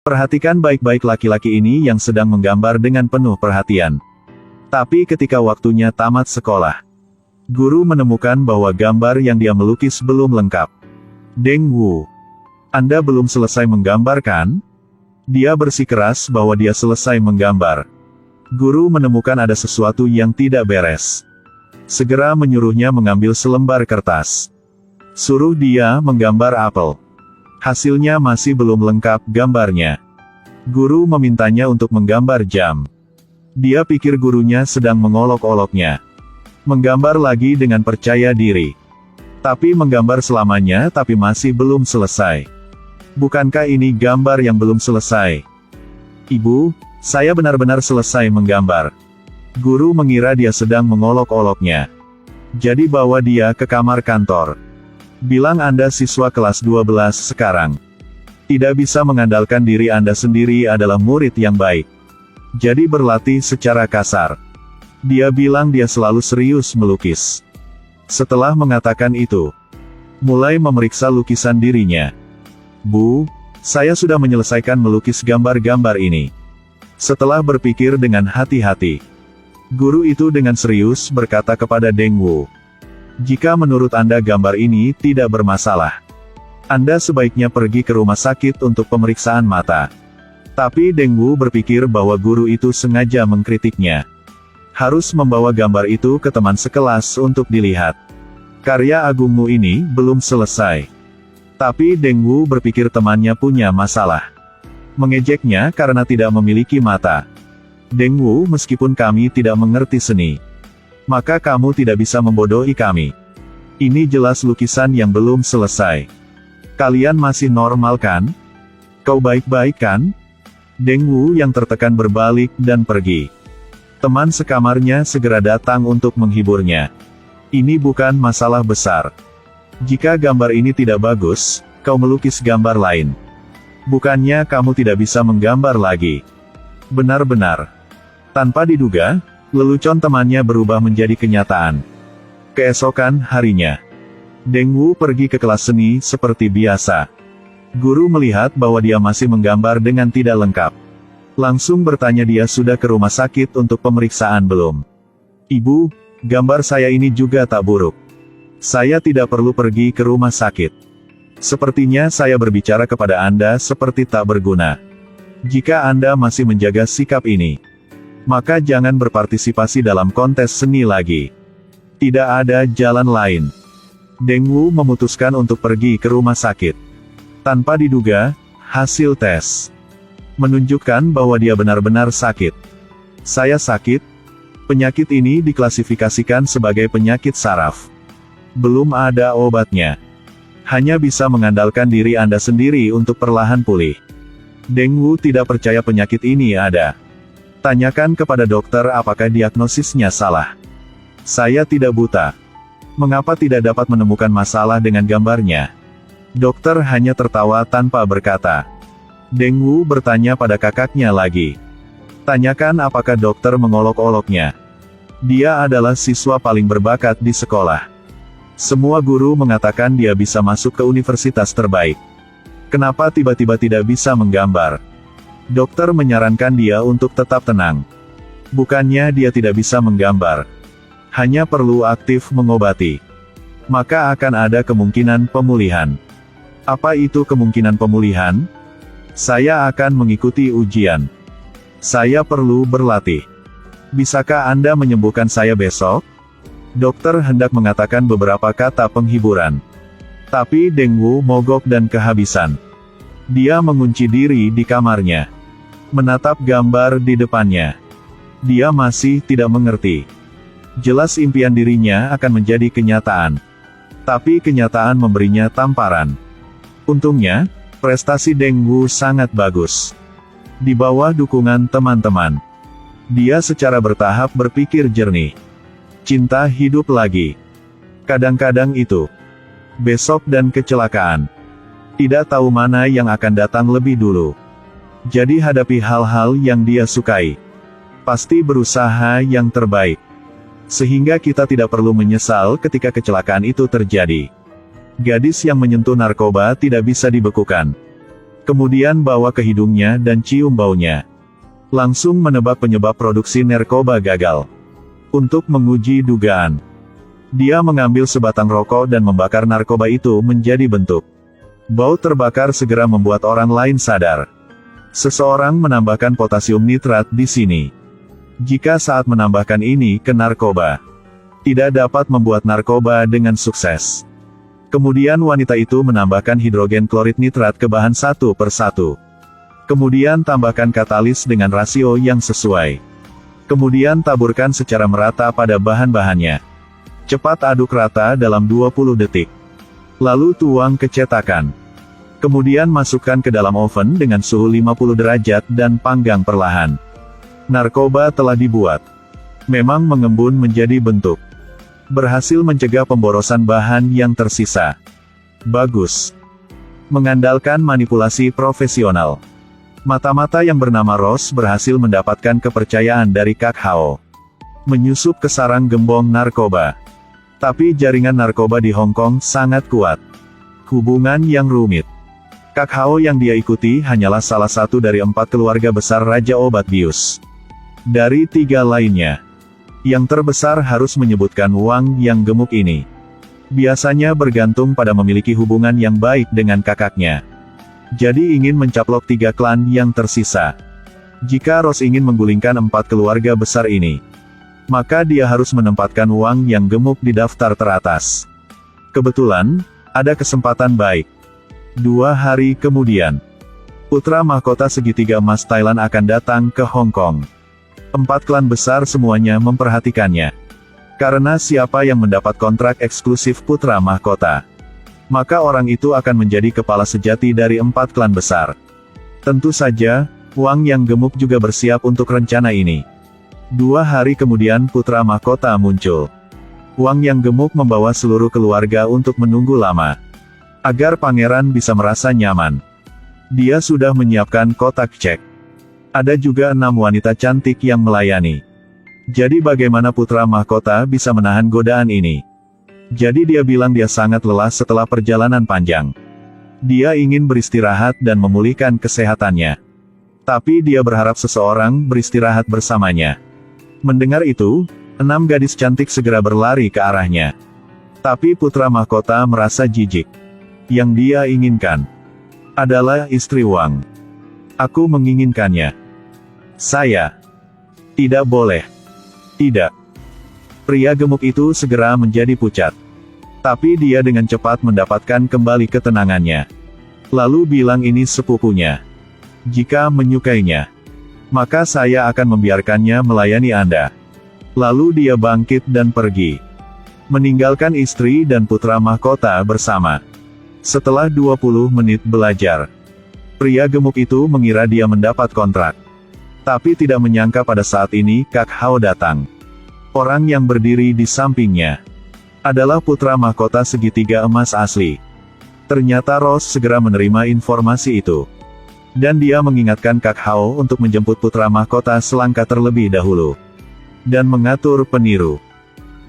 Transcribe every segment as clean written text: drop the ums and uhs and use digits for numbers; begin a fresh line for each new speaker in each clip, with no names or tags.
Perhatikan baik-baik laki-laki ini yang sedang menggambar dengan penuh perhatian. Tapi ketika waktunya tamat sekolah, guru menemukan bahwa gambar yang dia melukis belum lengkap. Deng Wu, Anda belum selesai menggambar kan? Dia bersikeras bahwa dia selesai menggambar. Guru menemukan ada sesuatu yang tidak beres. Segera menyuruhnya mengambil selembar kertas. Suruh dia menggambar apel. Hasilnya masih belum lengkap gambarnya. Guru memintanya untuk menggambar jam. Dia pikir gurunya sedang mengolok-oloknya. Menggambar lagi dengan percaya diri. Tapi menggambar selamanya tapi masih belum selesai. Bukankah ini gambar yang belum selesai? Ibu, saya benar-benar selesai menggambar. Guru mengira dia sedang mengolok-oloknya. Jadi bawa dia ke kamar kantor. Bilang Anda siswa kelas 12 sekarang. Tidak bisa mengandalkan diri Anda sendiri adalah murid yang baik. Jadi berlatih secara kasar. Dia bilang dia selalu serius melukis. Setelah mengatakan itu, mulai memeriksa lukisan dirinya. Bu, saya sudah menyelesaikan melukis gambar-gambar ini. Setelah berpikir dengan hati-hati, guru itu dengan serius berkata kepada Deng Wu, jika menurut Anda gambar ini tidak bermasalah, Anda sebaiknya pergi ke rumah sakit untuk pemeriksaan mata. Tapi Deng Wu berpikir bahwa guru itu sengaja mengkritiknya. Harus membawa gambar itu ke teman sekelas untuk dilihat. Karya agungmu ini belum selesai. Tapi Deng Wu berpikir temannya punya masalah. Mengejeknya karena tidak memiliki mata. Deng Wu, meskipun kami tidak mengerti seni, maka kamu tidak bisa membodohi kami. Ini jelas lukisan yang belum selesai. Kalian masih normal kan? Kau baik-baik kan? Deng Wu yang tertekan berbalik dan pergi. Teman sekamarnya segera datang untuk menghiburnya. Ini bukan masalah besar. Jika gambar ini tidak bagus, kau melukis gambar lain. Bukannya kamu tidak bisa menggambar lagi. Benar-benar. Tanpa diduga, lelucon temannya berubah menjadi kenyataan. Keesokan harinya, Deng Wu pergi ke kelas seni seperti biasa. Guru melihat bahwa dia masih menggambar dengan tidak lengkap. Langsung bertanya dia sudah ke rumah sakit untuk pemeriksaan belum. Ibu, gambar saya ini juga tak buruk. Saya tidak perlu pergi ke rumah sakit. Sepertinya saya berbicara kepada Anda seperti tak berguna. Jika Anda masih menjaga sikap ini, maka jangan berpartisipasi dalam kontes seni lagi. Tidak ada jalan lain. Deng Wu memutuskan untuk pergi ke rumah sakit. Tanpa diduga, hasil tes menunjukkan bahwa dia benar-benar sakit. Saya sakit. Penyakit ini diklasifikasikan sebagai penyakit saraf. Belum ada obatnya. Hanya bisa mengandalkan diri Anda sendiri untuk perlahan pulih. Deng Wu tidak percaya penyakit ini ada. Tanyakan kepada dokter apakah diagnosisnya salah. Saya tidak buta. Mengapa tidak dapat menemukan masalah dengan gambarnya? Dokter hanya tertawa tanpa berkata. Deng Wu bertanya pada kakaknya lagi. Tanyakan apakah dokter mengolok-oloknya. Dia adalah siswa paling berbakat di sekolah. Semua guru mengatakan dia bisa masuk ke universitas terbaik. Kenapa tiba-tiba tidak bisa menggambar? Dokter menyarankan dia untuk tetap tenang. Bukannya dia tidak bisa menggambar. Hanya perlu aktif mengobati. Maka akan ada kemungkinan pemulihan. Apa itu kemungkinan pemulihan? Saya akan mengikuti ujian. Saya perlu berlatih. Bisakah Anda menyembuhkan saya besok? Dokter hendak mengatakan beberapa kata penghiburan. Tapi Deng Wu mogok dan kehabisan. Dia mengunci diri di kamarnya. Menatap gambar di depannya. Dia masih tidak mengerti. Jelas impian dirinya akan menjadi kenyataan. Tapi kenyataan memberinya tamparan. Untungnya, prestasi Deng Wu sangat bagus. Di bawah dukungan teman-teman, dia secara bertahap berpikir jernih. Cinta hidup lagi. Kadang-kadang itu. Besok dan kecelakaan. Tidak tahu mana yang akan datang lebih dulu. Jadi hadapi hal-hal yang dia sukai. Pasti berusaha yang terbaik. Sehingga kita tidak perlu menyesal ketika kecelakaan itu terjadi. Gadis yang menyentuh narkoba tidak bisa dibekukan. Kemudian bawa ke hidungnya dan cium baunya. Langsung menebak penyebab produksi narkoba gagal. Untuk menguji dugaan, dia mengambil sebatang rokok dan membakar narkoba itu menjadi bentuk. Bau terbakar segera membuat orang lain sadar. Seseorang menambahkan potasium nitrat di sini. Jika saat menambahkan ini ke narkoba, tidak dapat membuat narkoba dengan sukses. Kemudian wanita itu menambahkan hidrogen klorid nitrat ke bahan satu per satu. Kemudian tambahkan katalis dengan rasio yang sesuai. Kemudian taburkan secara merata pada bahan-bahannya. Cepat aduk rata dalam 20 detik. Lalu tuang ke cetakan. Kemudian masukkan ke dalam oven dengan suhu 50 derajat dan panggang perlahan. Narkoba telah dibuat. Memang mengembun menjadi bentuk. Berhasil mencegah pemborosan bahan yang tersisa. Bagus. Mengandalkan manipulasi profesional. Mata-mata yang bernama Ross berhasil mendapatkan kepercayaan dari Kak Hao. Menyusup ke sarang gembong narkoba. Tapi jaringan narkoba di Hong Kong sangat kuat. Hubungan yang rumit. Kak Hao yang dia ikuti hanyalah salah satu dari 4 keluarga besar Raja Obat Bius. Dari 3 lainnya, yang terbesar harus menyebutkan Wang yang gemuk ini. Biasanya bergantung pada memiliki hubungan yang baik dengan kakaknya. Jadi ingin mencaplok 3 klan yang tersisa. Jika Ross ingin menggulingkan 4 keluarga besar ini, maka dia harus menempatkan Wang yang gemuk di daftar teratas. Kebetulan, ada kesempatan baik. 2 hari kemudian, putra mahkota segitiga emas Thailand akan datang ke Hong Kong. 4 klan besar semuanya memperhatikannya. Karena siapa yang mendapat kontrak eksklusif putra mahkota, maka orang itu akan menjadi kepala sejati dari 4 klan besar. Tentu saja, Wang yang gemuk juga bersiap untuk rencana ini. 2 hari kemudian putra mahkota muncul. Wang yang gemuk membawa seluruh keluarga untuk menunggu lama. Agar pangeran bisa merasa nyaman. Dia sudah menyiapkan kotak cek. Ada juga 6 wanita cantik yang melayani. Jadi bagaimana putra mahkota bisa menahan godaan ini? Jadi dia bilang dia sangat lelah setelah perjalanan panjang. Dia ingin beristirahat dan memulihkan kesehatannya. Tapi dia berharap seseorang beristirahat bersamanya. Mendengar itu, 6 gadis cantik segera berlari ke arahnya. Tapi putra mahkota merasa jijik. Yang dia inginkan adalah istri Wang. Aku menginginkannya. Saya tidak boleh. Tidak. Pria gemuk itu segera menjadi pucat. Tapi dia dengan cepat mendapatkan kembali ketenangannya. Lalu bilang ini sepupunya. Jika menyukainya, maka saya akan membiarkannya melayani Anda. Lalu dia bangkit dan pergi. Meninggalkan istri dan putra mahkota bersama. Setelah 20 menit belajar, pria gemuk itu mengira dia mendapat kontrak. Tapi tidak menyangka pada saat ini Kak Hao datang. Orang yang berdiri di sampingnya adalah putra mahkota segitiga emas asli. Ternyata Ross segera menerima informasi itu. Dan dia mengingatkan Kak Hao untuk menjemput putra mahkota selangkah terlebih dahulu. Dan mengatur peniru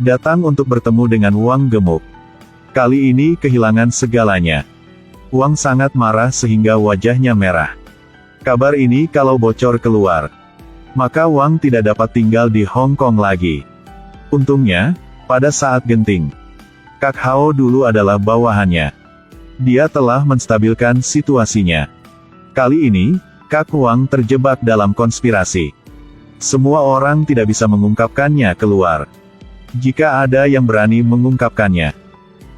datang untuk bertemu dengan Wang gemuk. Kali ini kehilangan segalanya. Wang sangat marah sehingga wajahnya merah. Kabar ini kalau bocor keluar, maka Wang tidak dapat tinggal di Hong Kong lagi. Untungnya, pada saat genting, Kak Hao dulu adalah bawahannya. Dia telah menstabilkan situasinya. Kali ini, Kak Wang terjebak dalam konspirasi. Semua orang tidak bisa mengungkapkannya keluar. Jika ada yang berani mengungkapkannya,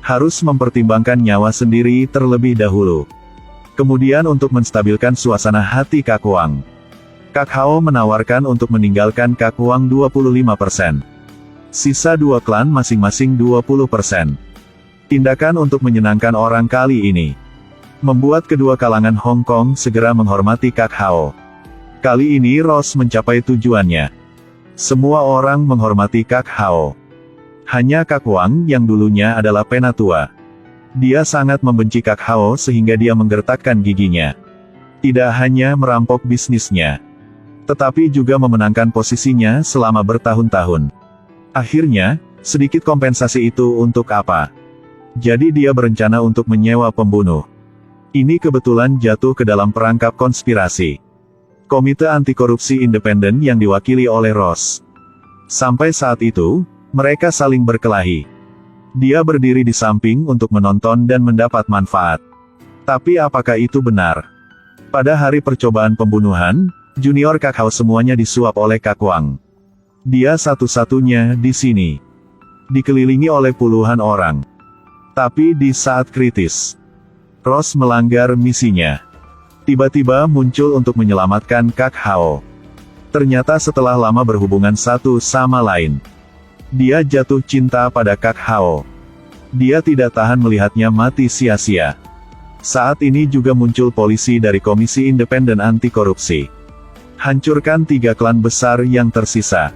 harus mempertimbangkan nyawa sendiri terlebih dahulu. Kemudian untuk menstabilkan suasana hati Kak Wang, Kak Hao menawarkan untuk meninggalkan Kak Wang 25%. Sisa 2 klan masing-masing 20%. Tindakan untuk menyenangkan orang kali ini membuat kedua kalangan Hong Kong segera menghormati Kak Hao. Kali ini Ross mencapai tujuannya. Semua orang menghormati Kak Hao. Hanya Kak Wang yang dulunya adalah penatua. Dia sangat membenci Kak Hao sehingga dia menggertakkan giginya. Tidak hanya merampok bisnisnya, tetapi juga memenangkan posisinya selama bertahun-tahun. Akhirnya, sedikit kompensasi itu untuk apa? Jadi dia berencana untuk menyewa pembunuh. Ini kebetulan jatuh ke dalam perangkap konspirasi Komite Anti Korupsi Independen yang diwakili oleh Ross. Sampai saat itu, mereka saling berkelahi. Dia berdiri di samping untuk menonton dan mendapat manfaat. Tapi apakah itu benar? Pada hari percobaan pembunuhan, Junior Kak Hao semuanya disuap oleh Kak Wang. Dia satu-satunya di sini. Dikelilingi oleh puluhan orang. Tapi di saat kritis, Ross melanggar misinya. Tiba-tiba muncul untuk menyelamatkan Kak Hao. Ternyata setelah lama berhubungan satu sama lain, dia jatuh cinta pada Kak Hao. Dia tidak tahan melihatnya mati sia-sia. Saat ini juga muncul polisi dari Komisi Independen Anti Korupsi. Hancurkan 3 klan besar yang tersisa.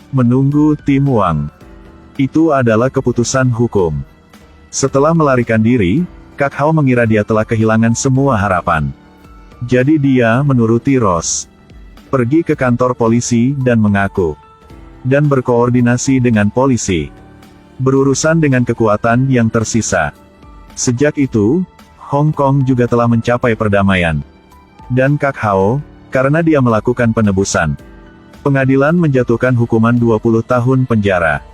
Menunggu tim Wang. Itu adalah keputusan hukum. Setelah melarikan diri, Kak Hao mengira dia telah kehilangan semua harapan. Jadi dia menuruti Ross. Pergi ke kantor polisi dan mengaku. Dan berkoordinasi dengan polisi. Berurusan dengan kekuatan yang tersisa. Sejak itu, Hong Kong juga telah mencapai perdamaian. Dan Kak Hao, karena dia melakukan penebusan, pengadilan menjatuhkan hukuman 20 tahun penjara.